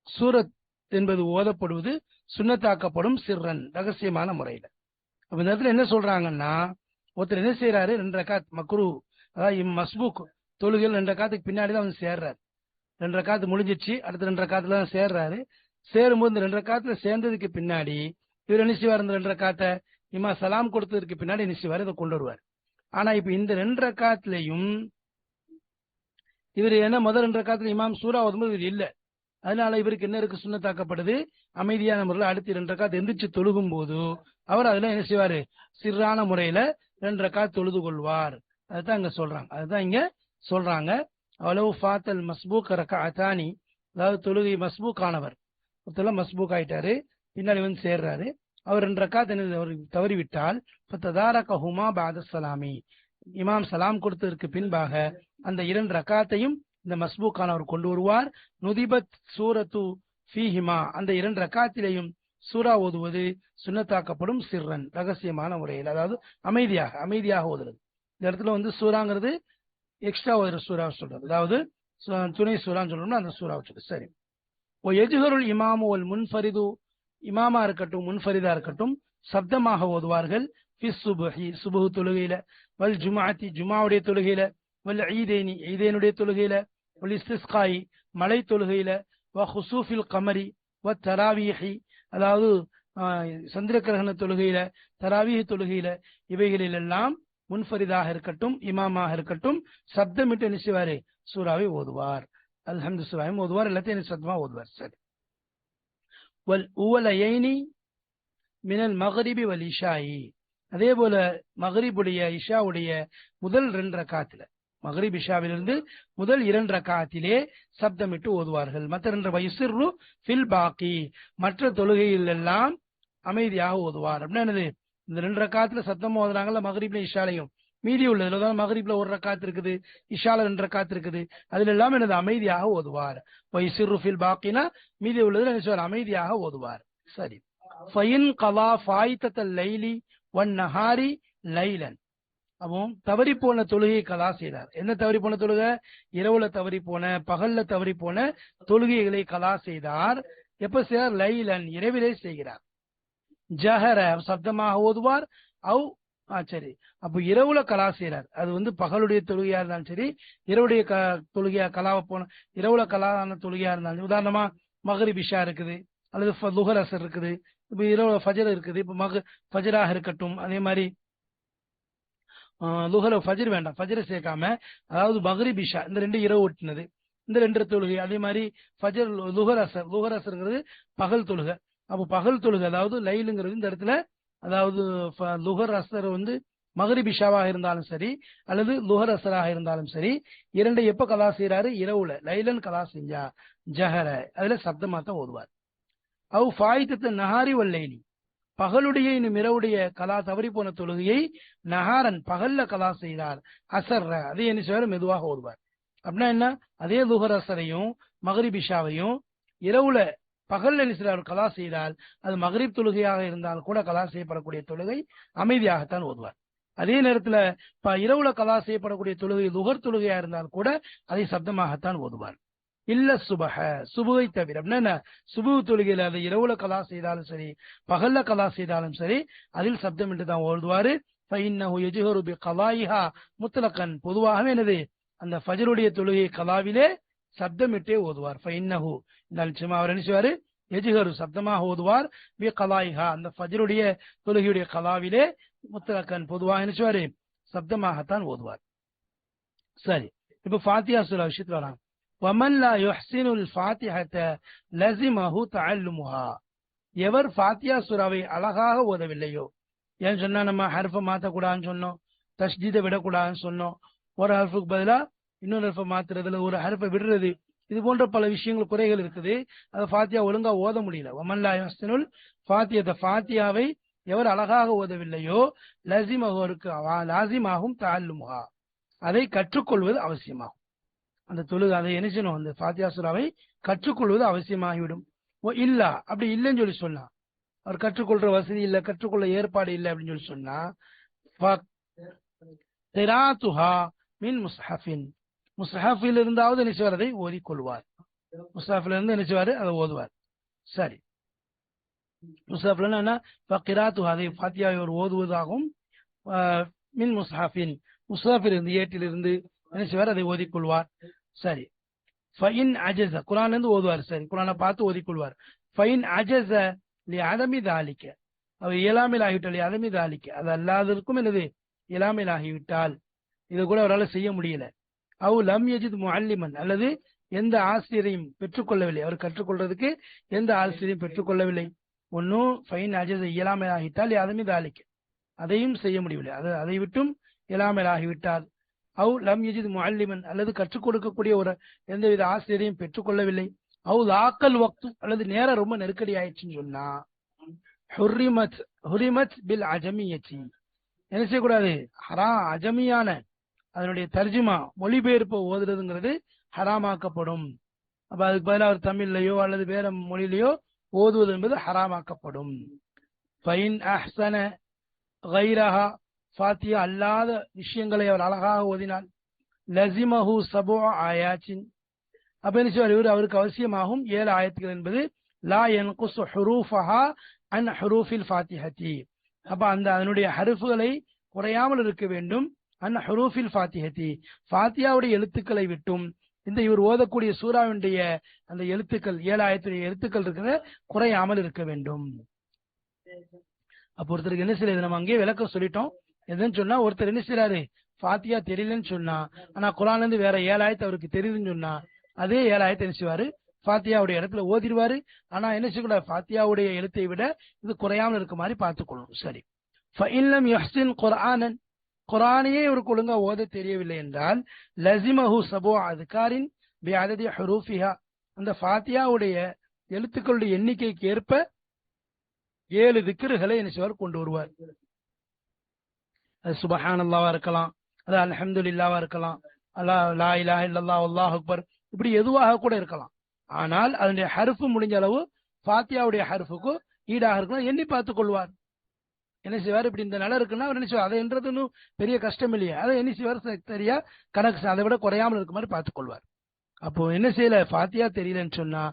Speaker 1: சூரத் என்பது ஓதப்படுவது சுன்னத்தாக்கப்படும் சிர்ரன், ரகசியமான முறையில. அப்ப இந்த இடத்துல என்ன சொல்றாங்கன்னா, ஒருத்தர் என்ன செய்யறாரு, 2 ரக்காத் மக்ரூ, அதாவது மஸ்பூக் தொழுகையில் 2 ரக்காத்துக்கு பின்னாடி தான் சேர்றாரு, 2 ரக்காத்து முடிஞ்சிச்சு, அடுத்த 2 ரக்காத்துல தான் சேர்றாரு. சேரும்போது இந்த 2 ரக்காத்துல சேர்ந்ததுக்கு பின்னாடி இவர் என்ன செய்வார், இந்த 2 ரக்காத்தை இமா சலாம் கொடுத்ததற்கு பின்னாடி என்ன செய்வார், இதை கொண்டு வருவார். ஆனா இப்ப இந்த 2 ரக்காத்துலயும் இவர் என்ன முதல் 2 ரக்காத்துல இமாம் சூரா ஓதும்போது இவர் இல்ல, அதனால இவருக்கு என்ன இருக்கு, சுன்னத்தாக்கப்படுது அமைதியான முறையில் அடுத்து 2 ரக்காத் எந்திரிச்சு தொழுகும் போது அவர் அதுல என்ன செய்வாரு, சிறான முறையில 2 ரக்காத் தொழுது கொள்வார். அதுதான் இங்க சொல்றாங்க. அவ்வளவு ஃபாத்தல் மஸ்பூக் ரக்அத்தானி, அதாவது தொழுகை மஸ்பூக் ஆனவர், ஒருத்தர் மஸ்பூக் ஆயிட்டாரு, பின்னாடி வந்து சேர்றாரு, அவர் 2 ரக்காத் அவர் தவறிவிட்டால் ஃபததாரகஹுமா பஅத ஸலாமி, இமாம் சலாம் கொடுத்ததற்கு பின்பாக அந்த 2 ரக்காத்தையும் இந்த மஸ்பூக்கானவர் கொண்டு வருவார். நுதிபத் சூரத்து ஃபீஹிமா, அந்த 2 ரக்காத்திலையும் சூரா ஓதுவது சுன்னத்தாக்கப்படும் சிர்ரன், ரகசியமான முறையில், அதாவது அமைதியாக ஓதுறது. இந்த இடத்துல வந்து சூராங்கிறது எக்ஸ்ட்ரா ஓதுற சூறாவை சொல்றது, அதாவது துணை சூறான்னு சொல்லணும்னா அந்த சூறாவை சொல்றது. சரி. ஓ எஜுஹருல் இமாமு வல் முன்ஃபரிது, இமாமா இருக்கட்டும் முன்ஃபரிதா இருக்கட்டும் சப்தமாக ஓதுவார்கள். ஃபிஸ் சுபஹி, சுபஹு தொழுகையில, வல் ஜுமாஅத்தி, ஜுமாவுடைய தொழுகையில, வல் ஈதைனி, ஈதைனுடைய தொழுகையில, வல் இஸ்திஸ்காயி, மழை தொழுகையில, வ ஹுசூஃபில் கமரி, வ தராவீஹி, அதாவது சந்திர கிரகண தொழுகையில, தராவீஹ் தொழுகையில, இவைகளில் எல்லாம் முன்ஃபரிதாக இருக்கட்டும் இமாமாக இருக்கட்டும் சப்தமிட்டு நினைச்சுவாரு சூறாவை ஓதுவார். அல்ஹம்து சூறாவையும் ஓதுவார், எல்லாத்தையும் சத்தமா ஓதுவார். சரி. வல் உவலயைனி மினல் மக்ரிபி வல் இஷாயி, அதே போல மக்ரிபுடைய இஷாவுடைய முதல் 2 ரக்காத்துல, மக்ரிப் இஷாவிலிருந்து முதல் 2 ரக்காத்திலே சப்தமிட்டு ஓதுவார்கள். மற்ற 2 வயசிர்ரு ஃபில் பாக்கி, மற்ற தொழுகையில் எல்லாம் அமைதியாக ஓதுவார். அப்படின்னா என்னது, இந்த 2 ரக்காத்துல சத்தமா ஓதுறாங்கல்ல மக்ரிப்ல இஷாலையும், மீதி உள்ளதுல மக்ரிப்ல 1 ரக்காத் இருக்குது, இஷால 2 ரக்காத் இருக்குது, அதுல எல்லாம் எனது அமைதியாக ஓதுவார். வயசிர்ரு ஃபில் பாக்கினா மீதி உள்ளதுல என்ன அமைதியாக ஓதுவார். சரி. ஃபயின் கலா ஃபாயித்தல் லைலி வன் நஹாரி லைலன், அப்போ தவறி போன தொழுகையை கலா செய்தார். என்ன தவறி போன தொழுகை, இரவுல தவறி போன, பகல்ல தவறி போன தொழுகைகளை கலா செய்தார். எப்ப செய்தார், லைலன், இரவிலே செய்கிறார். ஜஹர, சப்தமாக ஓதுவார். அவ் சரி, அப்போ இரவுல கலா செய்யறார், அது வந்து பகலுடைய தொழுகையா இருந்தாலும் சரி, இரவுடைய தொழுகையா கலாவை போன, இரவுல கலான தொழுகையா இருந்தாலும், உதாரணமா மக்ரிப் இஷா இருக்குது, அல்லது லுஹர் அசர் இருக்குது, இப்ப இரவு ஃபஜர் இருக்குது, இப்ப ஃபஜராக இருக்கட்டும், அதே மாதிரி லுஹர் ஃபஜர் வேண்டாம், ஃபஜரை சேர்க்காம, அதாவது மக்ரிப் இஷா இந்த 2 இரவு ஒட்டினது, இந்த 2 தொழுகை, அதே மாதிரி ஃபஜர் லுஹர் அசர்ங்கிறது பகல் தொழுகை. அப்போ பகல் தொழுகை, அதாவது லைலுங்கிறது இந்த இடத்துல, அதாவது லுஹர் அசர் வந்து மக்ரிப் இஷாவாக இருந்தாலும் சரி, அல்லது லுஹர் அசராக இருந்தாலும் சரி, 2 எப்ப கலா செய்யறாரு, இரவுல லைலன் கலா செஞ்சா ஜஹர, அதுல சப்தமா தான் ஓதுவார். அவ் ஃபாயித்தத்து நஹாரி வல்லைலி, பகலுடைய இன்னும் இரவுடைய கலா தவறி போன தொழுகையை நஹாரன் பகல்ல கலா செய்தார், அசர் அதே என்ன செய்வார், மெதுவாக ஓதுவார். அப்படின்னா என்ன, அதே லுஹர் அசரையும் மக்ரிப் இஷாவையும் இரவுல பகல்ல என்ன செய்வார், கலா செய்தால் அது மக்ரிப் தொழுகையாக இருந்தால் கூட கலா செய்யப்படக்கூடிய தொழுகை அமைதியாகத்தான் ஓதுவார். அதே நேரத்துல இரவுல கலா செய்யப்படக்கூடிய தொழுகை லுஹர் தொழுகையா இருந்தால் கூட அதை சப்தமாகத்தான் ஓதுவார். இல்ல சுபஹ, சுபுவை தவிர. அப்படின்னா சுபு தொழுகையில அதை இரவுல கலா செய்தாலும் சரி, பகல்ல கலா செய்தாலும் சரி, அதில் சப்தம் என்று தான் ஓதுவாரு. ஃபஇன்னஹு யஜ்ஹரு பிகலாயிஹா முத்லகன், பொதுவாகவே என்னது, அந்த ஃபஜ்ருடைய தொழுகை கலாவிலே சப்தமிட்டே ஓதுவார். ஃபஇன்னஹு, நிச்சயமா அவர் என்ன செய்வாரு, யஜ்ஹரு சப்தமாக ஓதுவார், பிகலாயிஹா அந்த ஃபஜ்ருடைய தொழுகையுடைய கலாவிலே, முத்லகன் பொதுவாக என்ன செய்வாரு, சப்தமாகத்தான் ஓதுவார். சரி. இப்ப ஃபாத்திஹா சூரா விஷயத்துல வராங்க. وَمَنْ لَا يُحْسِنُ الْفَاتِحَةَ لَزِمَهُ تَعَلُّمُهَا, எவர் ஃபாத்திஹா சூராவை அழகாக ஓதவில்லையோ, ஏன் சொன்னா நம்ம ஹர்ஃபை மாற்றக்கூடாதுன்னு சொன்னோம், தஷ்தீதை விடக்கூடாதுன்னு சொன்னோம், ஒரு ஹர்ஃபுக்கு பதிலா இன்னொரு ஹர்ஃபை மாத்துறதுல ஒரு ஹர்ஃபை விடுறது, இது போன்ற பல விஷயங்கள் குறைகள் இருக்குது, அதை ஃபாத்திஹா ஒழுங்கா ஓத முடியல. وَمَنْ لَا يُحْسِنُ الْفَاتِحَةَ, ஃபாத்திஹாவை எவர் அழகாக ஓதவில்லையோ, லாசிமாகும் தஅல்லுமுஹா, அதை கற்றுக்கொள்வது அவசியமாகும். அந்த தொழுகை அதை என்ன செய்யணும், அந்த ஃபாத்திஹா சூராவை கற்றுக்கொள்வது அவசியமாகிவிடும். இல்ல அப்படி இல்லைன்னு சொல்லி சொன்னா, அவர் கற்றுக்கொள்ற வசதி இல்லை, கற்றுக்கொள்ள ஏற்பாடு இல்லை அப்படின்னு சொல்லி சொன்னா, கிராத்துஹா மின் முஸ்ஹஃபின், முஸ்ஹஃபில் இருந்தாவது என்ன செய்வார், அதை ஓதிக்கொள்வார். முஸ்ஹஃபில் இருந்து என்ன செய்வாரு, அதை ஓதுவார். சரி. முஸ்ஹஃபில் என்ன, கிராத்துஹா அதை ஃபாத்திஹாவை அவர் ஓதுவதாகும். மின் முஸ்ஹஃபின், முஸ்ஹஃபில் இருந்து ஏட்டிலிருந்து என்ன செய்வார், அதை ஓதிக்கொள்வார். சரி. ஃபைன் அஜஸ, குர்ஆன்ல இருந்து ஓதுவார். சரி, குர்ஆனை பார்த்து ஓதிக்கொள்வார். ஃபைன் அஜஸ லி அதமி தாலிக, அவர் இயலாமையில் ஆகிவிட்டால், அதமி தாலிக அது அல்லாததற்கும் என்னது இயலாமையில் ஆகிவிட்டால், இது கூட அவரால் செய்ய முடியல. அவ் லம் யஜித் முஅல்லிமன், அல்லது எந்த ஆசிரியரையும் பெற்றுக்கொள்ளவில்லை, அவர் கற்றுக்கொள்றதுக்கு எந்த ஆசிரியரையும் பெற்றுக்கொள்ளவில்லை. ஒன்னும் ஃபைன் அஜஸ் இயலாமை ஆகிட்டால் யாதுமே தாலிக்கு, அதையும் செய்ய முடியவில்லை, அதை விட்டும் இயலாமல் ஆகிவிட்டார். அவு லம் யஜித் முஅல்லிமன், அல்லது கற்றுக் கொடுக்கக்கூடிய ஒரு எந்தவித ஆசிரியரையும் பெற்றுக்கொள்ளவில்லை. அவு லாக்கல் வக்து, அல்லது நேரம் ரொம்ப நெருக்கடி ஆயிடுச்சுன்னு சொன்னா ஹுரிமத் பில் அஜமியத்தி, என்ன செய்யக்கூடாது, அஜமியான அதனுடைய தர்ஜுமா மொழிபெயர்ப்பு ஓதுறதுங்கிறது ஹராமாக்கப்படும். அப்ப அதுக்கு பதிலாக ஒரு தமிழ்லையோ அல்லது வேற மொழியிலையோ ஓதுவது என்பது ஹராமாக்கப்படும். ஃபைன் அஹ்ஸன கைரஹா, ஃபாத்தியா அல்லாத விஷயங்களை அவர் அழகாக ஓதினால் லசிமஹு சபு ஆயாச்சின், அப்ப என்ன செய்வார், அவருக்கு அவசியமாகும் 7 ஆயத்துகள் என்பது லா யன்குஸு ஹுரூஃபஹா அன் ஹுரூஃபில் ஃபாத்திஹத்தி, அப்ப அதனுடைய ஹருஃப்களை குறையாமல் இருக்க வேண்டும். அன் ஹுரூஃபில் ஃபாத்திஹத்தி, ஃபாத்தியாவுடைய எழுத்துக்களை விட்டும் இந்த இவர் ஓதக்கூடிய சூராவுடைய அந்த எழுத்துக்கள் 7 ஆயத்துடைய எழுத்துக்கள் இருக்கிற குறையாமல் இருக்க வேண்டும். அப்ப ஒருத்தருக்கு என்ன செய்யறது, நம்ம அங்கேயே விளக்கம் சொல்லிட்டோம். எதுன்னு சொன்னா ஒருத்தர் என்ன செய்யறாரு, ஃபாத்தியா தெரியலன்னு சொன்னா, ஆனா குர்ஆன்ல இருந்து வேற 7 ஆயத்து அவருக்கு தெரியுதுன்னு சொன்னா அதே 7 ஆயத்தை என்ன செய்வாரு, ஃபாத்தியாவுடைய இடத்துல ஓதிடுவாரு. ஆனா என்ன செய்யக்கூடாது, ஃபாத்தியாவுடைய எழுத்தை விட இது குறையாமல் இருக்க மாதிரி பார்த்துக்கொள்ளணும். சரி, ஃபஇல்லம் யுஹ்சின் குர்ஆனன், குர்ஆனையே இவருக்கு ஒழுங்கா ஓத தெரியவில்லை என்றால் லசிமஹு சபு அஸ்காரின் பிஅததி ஹுரூஃபிஹா, அந்த ஃபாத்தியாவுடைய எழுத்துக்களுடைய எண்ணிக்கைக்கு ஏற்ப 7 திக்ருகளை என்ன செய்வார், கொண்டு வருவார். அது சுப்ஹானல்லாஹா இருக்கலாம், அது அல்ஹம்துலில்லாஹா இருக்கலாம், லா இலாஹ இல்லல்லாஹ் அல்லாஹு அக்பர், இப்படி எதுவாக கூட இருக்கலாம். ஆனால் அதனுடைய ஹர்ஃப் முடிஞ்ச அளவு ஃபாத்தியாவுடைய ஹர்ஃபுக்கு ஈடாக இருக்கணும், எண்ணி பார்த்துக் கொள்வார். என்ன செய்வார், இப்படி இந்த நிலை இருக்குன்னா அவர் என்ன செய்வார், அதை என்றது பெரிய கஷ்டம் இல்லையா, அதை என்ன செய்வார், சரியா கணக்கு அதை விட குறையாமல் இருக்க மாதிரி பார்த்துக் கொள்வார். அப்போ என்ன செய்யல, ஃபாத்தியா தெரியலன்னு சொன்னா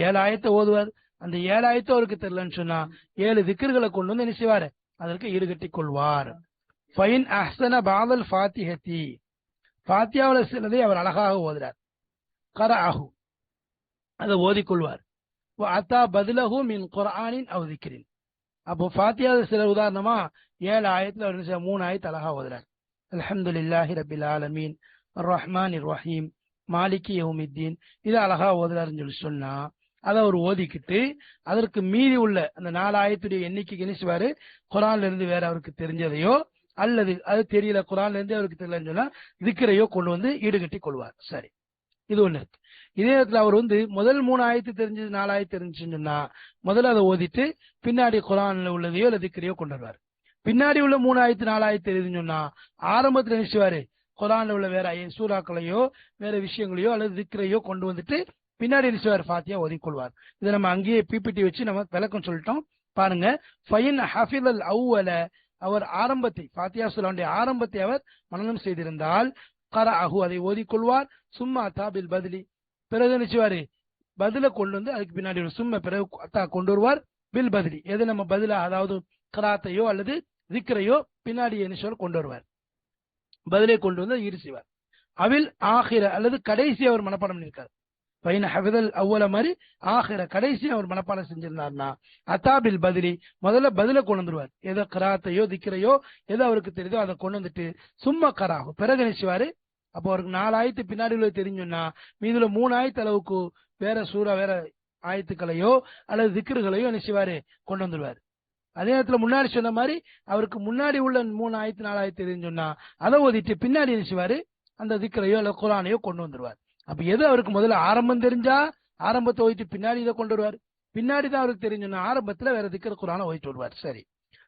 Speaker 1: 7 ஆயத்தை ஓதுவார். அந்த 7 ஆயத்தை அவருக்கு தெரியலன்னு சொன்னா 7 திக்ருகளை கொண்டு வந்து என்ன செய்வார், அதற்கு ஈடுகட்டி கொள்வார். ஃபைன் அஹ்ஸன பஅதல் ஃபாத்திஹத்தி, ஃபாத்தியாவுல சிலதை அவர் அழகாக ஓதுறார், கரஅஹு அதை ஓதிக்கொள்வார். வ அத்தா பத்லஹு மின் குர்ஆனின் அவ் திக்ரின், அப்போ ஃபாத்தியாவுல சில உதாரணமா 7 ஆயத்துல அவர் 3 ஆயத்து அழகா ஓதுறார். அல்ஹம்துலில்லாஹி ரப்பில் ஆலமீன் அர்ரஹ்மானிர் ரஹீம் மாலிகி யௌமித்தீன், இது அழகா ஓதுறாருன்னு சொல்லி சொன்னா அதை அவர் ஓதிக்கிட்டு அதற்கு மீறி உள்ள அந்த 4 ஆயத்துடைய எண்ணிக்கைக்கு என்ன செய்வாரு, குர்ஆன்ல இருந்து வேற அவருக்கு தெரிஞ்சதையோ அல்லது அது தெரியல குர்ஆன்ல இருந்து அவருக்கு தெரியலன்னு சொன்னா திக்ரையோ கொண்டு வந்து ஈடுகட்டி கொள்வார். சரி, இது ஒண்ணு இருக்கு. இதே இடத்துல அவர் முதல் 3 ஆயத்து தெரிஞ்சது 4 ஆயத்து தெரிஞ்சுன்னு சொன்னா முதல்ல அதை ஓதிட்டு பின்னாடி குர்ஆன்ல உள்ளதையோ அல்லது திக்ரையோ கொண்டு வருவார். பின்னாடி உள்ள 3 ஆயத்து 4 ஆயத்து தெரியுதுன்னு சொன்னா ஆரம்பத்துல என்ன செய்வாரு, குர்ஆன்ல உள்ள வேற சூறாக்களையோ வேற விஷயங்களையோ அல்லது திக்ரையோ கொண்டு வந்துட்டு பின்னாடி என்ன செய்வார், ஃபாத்தியா ஓதிக்கொள்வார். இதை நம்ம அங்கேயே பிபிடி வச்சு நம்ம விளக்கம் சொல்லிட்டோம் பாருங்க. ஃபைன் ஹஃபிதல் அவ்வல, அவர் ஆரம்பத்தை ஃபாத்தியா சூராவுடைய ஆரம்பத்தை அவர் மனனம் செய்திருந்தால் கரஅஹு அதை ஓதிக்கொள்வார். சும்மா தாபில் பதிலி, பிறகு என்ன செய்வாரு, பதில கொண்டு வந்து அதுக்கு பின்னாடி சும்மா பிறகு அத்தா கொண்டு வருவார். பில் பதிலி, எது நம்ம பதிலா அதாவது கராத்தையோ அல்லது திக்ரையோ பின்னாடி என்ன செய்வார் கொண்டு வருவார், பதிலை கொண்டு வந்து ஈடு செய்வார். அவில் ஆகிர அல்லது கடைசி அவர் மனப்பாடம் பண்ணியிருக்கார். ஃபைன் ஹஃபிதல் அவ்வல மாதிரி ஆகிர கடைசி அவர் மனப்பாடம் செஞ்சிருந்தார்னா அத்தாபில் பதிலி முதல்ல பதில கொண்டு வந்துருவார். ஏதோ கராத்தையோ திக்ரையோ எதோ அவருக்கு தெரியுதோ அதை கொண்டு வந்துட்டு சும்மா கராகும் பிறகு நினைச்சுவாரு. அப்போ அவருக்கு 4 ஆயத்து பின்னாடி உள்ள தெரிஞ்சுன்னா மீதுல 3 ஆயத்து அளவுக்கு வேற சூறா வேற ஆயத்துக்களையோ அல்லது திக்ருகளையோ நினைச்சுவாரு கொண்டு வந்துருவாரு. அதே நேரத்துல முன்னாடி சொன்ன மாதிரி அவருக்கு முன்னாடி உள்ள 3 ஆயத்து 4 ஆயத்து தெரிஞ்சுன்னா அதை ஓதிட்டு பின்னாடி நினைச்சுவாரு அந்த திக்ரையோ அல்ல குர்ஆனையோ கொண்டு வந்துருவார். அப்ப எது அவருக்கு முதல்ல ஆரம்பம் தெரிஞ்சா ஆரம்பத்தை ஓதிட்டு பின்னாடி இதை கொண்டு வருவார், பின்னாடி தான் அவருக்கு தெரிஞ்சுன்னா ஆரம்பத்துல வேற திக்ர குர்ஆனை ஓதிட்டு வருவார். சரி,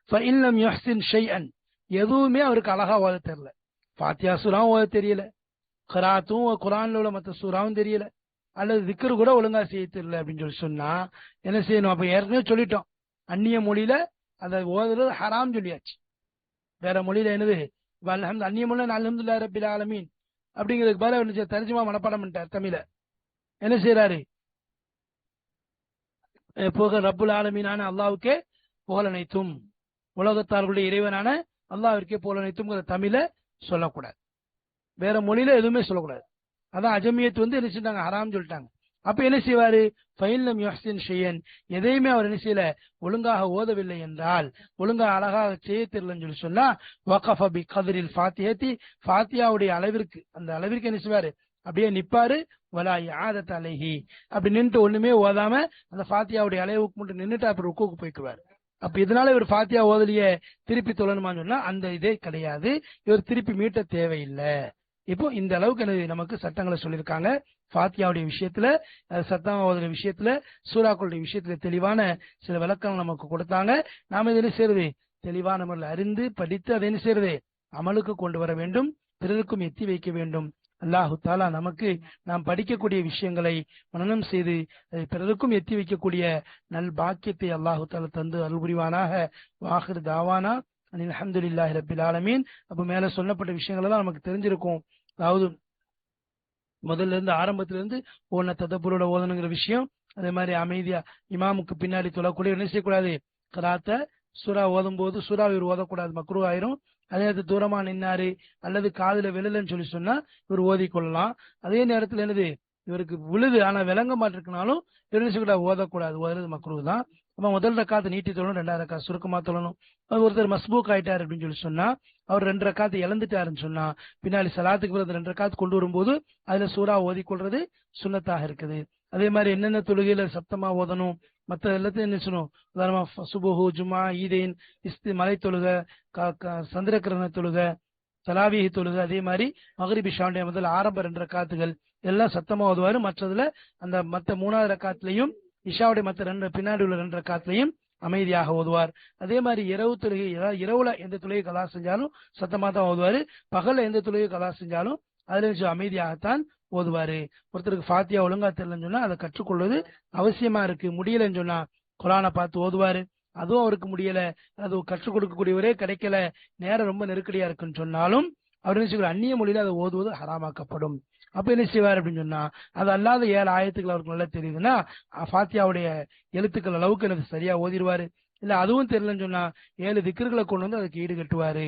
Speaker 1: ஃபஇன் லம் யுஹ்சின் ஷைஅன், எதுவுமே அவருக்கு அழகா ஓத தெரியல, ஃபாத்தியா சூராவும் ஓத தெரியல, கிராத்தும் குர்ஆன்ல உள்ள மற்ற சூராவும் தெரியல, அல்லது திக்ரு கூட ஒழுங்கா செய்ய தெரியல அப்படின்னு சொல்லி சொன்னா என்ன செய்யணும்? அப்ப ஏற்கனவே சொல்லிட்டோம், அந்நிய மொழியில அதை ஓதுறது ஹராம் சொல்லியாச்சு. வேற மொழியில என்னது, அந்நிய மொழியில அல்ஹம்துலில்லாஹி ரப்பில் ஆலமீன் அப்படிங்கிறதுக்கு பதிலா தர்ஜுமா மனப்பாடம் பண்ணிட்டார் தமிழ. என்ன செய்யறாரு, புகழ் ரப்புல் ஆலமீனான அல்லாஹ்வுக்கே புகழனைத்தும், உலகத்தார்களுடைய இறைவனான அல்லாஹ்விற்கே புகழனைத்தும் தமிழ சொல்லக்கூடாது, வேற மொழியில எதுவுமே சொல்லக்கூடாது. அதான் அஜமியத் என்ன செஞ்சாங்க, ஹராம் சொல்லிட்டாங்க. அப்ப என்ன செய்வாரு, ஃபைன் லம் யுஹ்சின் ஷைஅன், எதையுமே அவர் என்ன செய்யல ஒழுங்காக ஓதவில்லை என்றால், ஒழுங்காக அழகாக செய்ய தெரியலன்னு சொல்லி சொன்னா வகஃப பி கத்ரில் ஃபாத்திஹத்தி, ஃபாத்தியாவுடைய அளவிற்கு அந்த அளவிற்கு என்ன செய்வாரு அப்படியே நிப்பாரு. வலா யாதத் அலைஹி, அப்படி நின்று ஒண்ணுமே ஓதாம அந்த ஃபாத்தியாவுடைய அளவுக்கு மட்டும் நின்றுட்டு அப்புறம் ருக்குக்கு போய்க்குவார். அப்ப இதனால இவர் ஃபாத்தியா ஓதலிய திருப்பி தொழணுமான்னு சொன்னா அந்த இதே கிடையாது. இவர் திருப்பி மீட்ட தேவையில்லை. இப்போ இந்த அளவுக்கு நமக்கு சட்டங்களை சொல்லியிருக்காங்க. ஃபாத்தியாவுடைய விஷயத்துல, சத்தமா ஓதுற விஷயத்துல, சூறாக்களுடைய விஷயத்துல தெளிவான சில விளக்கங்கள் நமக்கு கொடுத்தாங்க. நாம இதை செய்யறது தெளிவான முறையில் அறிந்து படித்து அதை என்ன செய்யறது அமலுக்கு கொண்டு வர வேண்டும், பிறருக்கும் எத்தி வைக்க வேண்டும். அல்லாஹு தாலா நமக்கு நாம் படிக்கக்கூடிய விஷயங்களை மனனம் செய்து பிறருக்கும் எத்தி வைக்கக்கூடிய நல் பாக்கியத்தை அல்லாஹு தாலா தந்து அருள் புரிவானாக. வாஹிர் தாவானா அல்ஹம்துலில்லாஹி ரப்பில் ஆலமீன். அப்ப மேல சொல்லப்பட்ட விஷயங்கள் எல்லாம் நமக்கு தெரிஞ்சிருக்கும். அதாவது முதல்ல இருந்து ஆரம்பத்துல இருந்து ஓன ததப்புரோட ஓதணுங்கிற விஷயம், அதே மாதிரி அமைதியா இமாமுக்கு பின்னாடி தொழக்கூடிய என்ன செய்யக்கூடாது, கராத்த சூறா ஓதும் போது சூறா இவர் ஓதக்கூடாது, மக்ரூ ஆயிரும். அதே நேரத்தில் தூரமா நின்னாரு அல்லது காதுல விழலன்னு சொல்லி சொன்னா இவர் ஓதிக்கொள்ளலாம். அதே நேரத்தில் என்னது இவருக்கு விழுது ஆனா விளங்க மாட்டிருக்கனாலும் இவர் என்ன செய்யக்கூடாது, ஓதக்கூடாது, ஓதுறது மக்ரூ தான். அப்ப முதல் ரக்காத்து நீட்டி தொழணும், 2வது ரக்காத்து சுருக்கமா தொழணும். ஒருத்தர் மஸ்பூக் ஆயிட்டாரு அப்படின்னு சொல்லி சொன்னா, அவர் 2 ரக்காத்து இழந்துட்டாருன்னு சொன்னா பின்னாடி சலாத்துக்கு பிறகு 2 ரக்காத்து கொண்டு வரும்போது அதுல சூறா ஓதிக்கொள்றது சுன்னத்தாக இருக்குது. அதே மாதிரி என்னென்ன தொழுகையில சப்தமா ஓதணும், மற்ற எல்லாத்தையும் என்ன சொல்லணும், உதாரணமா சுபுஹு, ஜுமா, ஈதேன், மலை தொழுக, சந்திரகிரகண தொழுக, தலாவீஹி தொழுக, அதே மாதிரி மகரிப் இஷாவுடைய முதல் ஆரம்ப 2 ரக்காத்துகள் எல்லாம் சத்தமா ஓதுவாரு. மற்றதுல அந்த மற்ற 3வது ரக்காத்துலயும் இஷாவுடைய மற்ற பின்னாடி உள்ள 2 ரக்காத்துலயும் அமைதியாக ஓதுவார். அதே மாதிரி இரவு தொழுகை, இரவுல எந்த தொழுகை கலா செஞ்சாலும் சத்தமா தான் ஓதுவாரு. பகல்ல எந்த தொழுகை கலா செஞ்சாலும் அதுல அமைதியாகத்தான் ஓதுவாரு. ஒருத்தருக்கு ஃபாத்தியா ஒழுங்கா தெரியலன்னு சொன்னா அதை கற்றுக்கொள்வது அவசியமா இருக்கு. முடியலன்னு சொன்னா குரானை பார்த்து ஓதுவாரு. அதுவும் அவருக்கு முடியல, அது கற்றுக் கொடுக்கக்கூடியவரே கிடைக்கல, நேரம் ரொம்ப நெருக்கடியா இருக்குன்னு சொன்னாலும் அவர் என்ன செய்வார், அந்நிய மொழியில அதை ஓதுவது ஹராமாக்கப்படும். அப்ப என்ன செய்வார் அப்படின்னு சொன்னா, அது அல்லாத 7 ஆயத்துக்கள் அவருக்கு நல்லா தெரியுதுன்னா ஃபாத்தியாவுடைய எழுத்துக்கள் அளவுக்கு எனக்கு சரியா ஓதிடுவாரு. இல்ல அதுவும் தெரியலன்னு சொன்னா 7 திக்ருகளை கொண்டு வந்து அதுக்கு ஈடு கட்டுவாரு.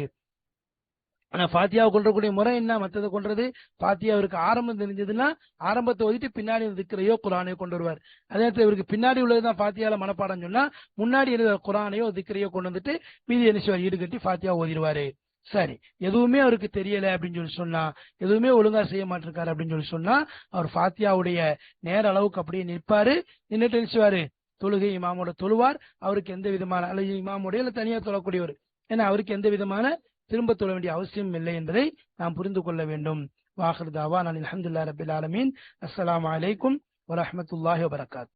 Speaker 1: ஆனா ஃபாத்தியாவை கொண்டக்கூடிய முறை என்ன, மற்றதை கொண்டது ஃபாத்தியாவிற்கு ஆரம்பம் தெரிஞ்சதுன்னா ஆரம்பத்தை ஓதிட்டு பின்னாடி திக்ரையோ குரானையோ கொண்டு வருவார். அதே நேரத்தில் இவருக்கு பின்னாடி உள்ளதுதான் ஃபாத்தியால மனப்பாடம் சொன்னா முன்னாடி குரானையோ திக்ரையோ கொண்டு வந்துட்டு மீதி என்ன ஈடுகட்டி ஃபாத்தியா ஓதிடுவாரு. சரி, எதுவுமே அவருக்கு தெரியல அப்படின்னு சொல்லி சொன்னா, எதுவுமே ஒழுங்கா செய்ய மாட்டிருக்காரு அப்படின்னு சொல்லி சொன்னா அவர் ஃபாத்தியாவுடைய நேர அளவுக்கு அப்படியே நிற்பாரு. நின்றுட்டு நினைச்சுவாரு தொழுகை இமாமோட தொழுவார். அவருக்கு எந்த விதமான அல்லது இமாமுடைய இல்ல தனியா தொழக்கூடியவர், ஏன்னா அவருக்கு எந்த விதமான திரும்ப தொழ வேண்டிய அவசியம் இல்லை என்பதை நாம் புரிந்து கொள்ள வேண்டும். வாஹிர் தாவானா அல்ஹம்துலில்லாஹி ரப்பில் ஆலமீன். அஸ்ஸலாமு அலைக்கும் வரஹ்மத்துல்லாஹி வபரகாத்துஹு.